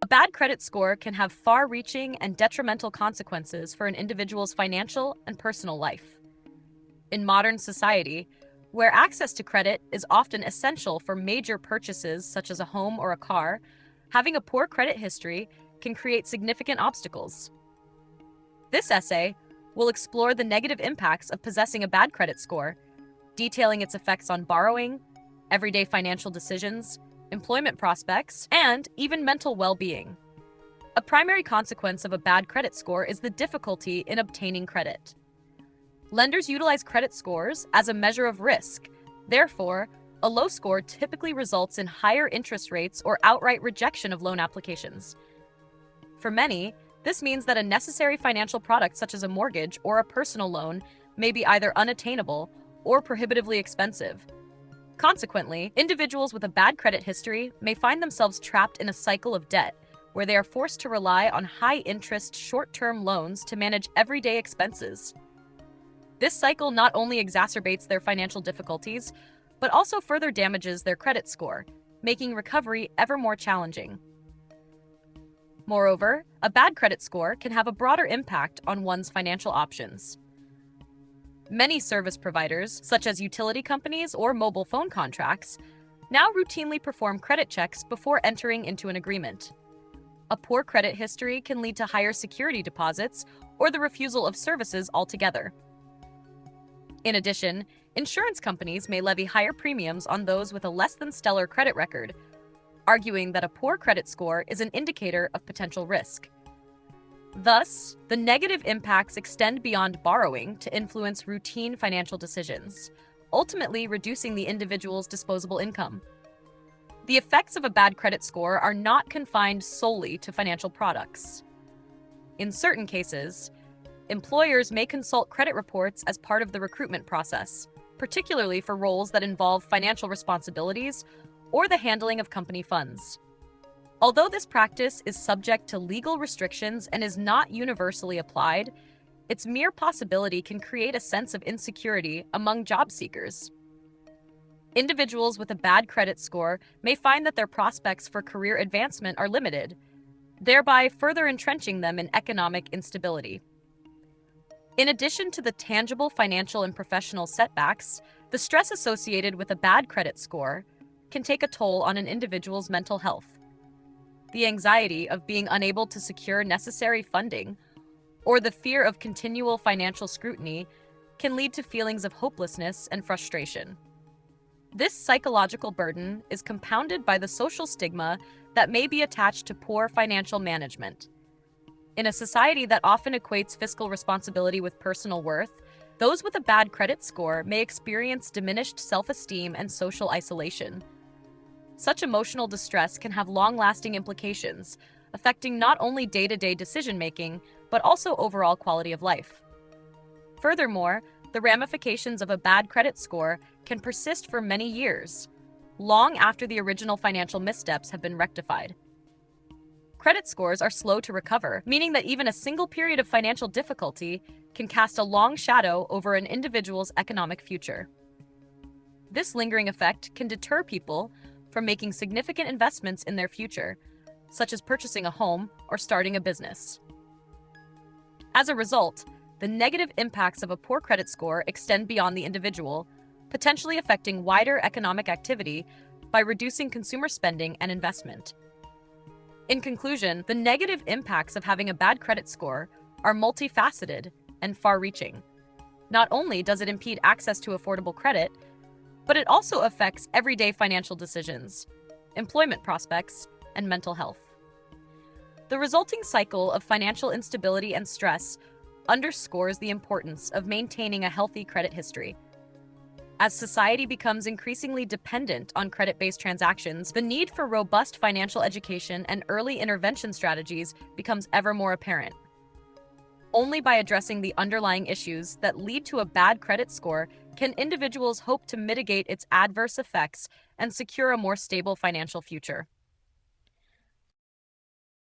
A bad credit score can have far-reaching and detrimental consequences for an individual's financial and personal life. In modern society, where access to credit is often essential for major purchases such as a home or a car, having a poor credit history can create significant obstacles. This essay will explore the negative impacts of possessing a bad credit score, detailing its effects on borrowing, everyday financial decisions, employment prospects, and even mental well-being. A primary consequence of a bad credit score is the difficulty in obtaining credit. Lenders utilize credit scores as a measure of risk. Therefore, a low score typically results in higher interest rates or outright rejection of loan applications. For many, this means that a necessary financial product such as a mortgage or a personal loan may be either unattainable or prohibitively expensive. Consequently, individuals with a bad credit history may find themselves trapped in a cycle of debt, where they are forced to rely on high-interest, short-term loans to manage everyday expenses. This cycle not only exacerbates their financial difficulties, but also further damages their credit score, making recovery ever more challenging. Moreover, a bad credit score can have a broader impact on one's financial options. Many service providers, such as utility companies or mobile phone contracts, now routinely perform credit checks before entering into an agreement. A poor credit history can lead to higher security deposits or the refusal of services altogether. In addition, insurance companies may levy higher premiums on those with a less than stellar credit record, arguing that a poor credit score is an indicator of potential risk. Thus, the negative impacts extend beyond borrowing to influence routine financial decisions, ultimately reducing the individual's disposable income. The effects of a bad credit score are not confined solely to financial products. In certain cases, employers may consult credit reports as part of the recruitment process, particularly for roles that involve financial responsibilities or the handling of company funds. Although this practice is subject to legal restrictions and is not universally applied, its mere possibility can create a sense of insecurity among job seekers. Individuals with a bad credit score may find that their prospects for career advancement are limited, thereby further entrenching them in economic instability. In addition to the tangible financial and professional setbacks, the stress associated with a bad credit score can take a toll on an individual's mental health. The anxiety of being unable to secure necessary funding or the fear of continual financial scrutiny can lead to feelings of hopelessness and frustration. This psychological burden is compounded by the social stigma that may be attached to poor financial management. In a society that often equates fiscal responsibility with personal worth, those with a bad credit score may experience diminished self-esteem and social isolation. Such emotional distress can have long-lasting implications, affecting not only day-to-day decision-making, but also overall quality of life. Furthermore, the ramifications of a bad credit score can persist for many years, long after the original financial missteps have been rectified. Credit scores are slow to recover, meaning that even a single period of financial difficulty can cast a long shadow over an individual's economic future. This lingering effect can deter people from making significant investments in their future, such as purchasing a home or starting a business. As a result, the negative impacts of a poor credit score extend beyond the individual, potentially affecting wider economic activity by reducing consumer spending and investment. In conclusion, the negative impacts of having a bad credit score are multifaceted and far-reaching. Not only does it impede access to affordable credit, but it also affects everyday financial decisions, employment prospects, and mental health. The resulting cycle of financial instability and stress underscores the importance of maintaining a healthy credit history. As society becomes increasingly dependent on credit-based transactions, the need for robust financial education and early intervention strategies becomes ever more apparent. Only by addressing the underlying issues that lead to a bad credit score can individuals hope to mitigate its adverse effects and secure a more stable financial future.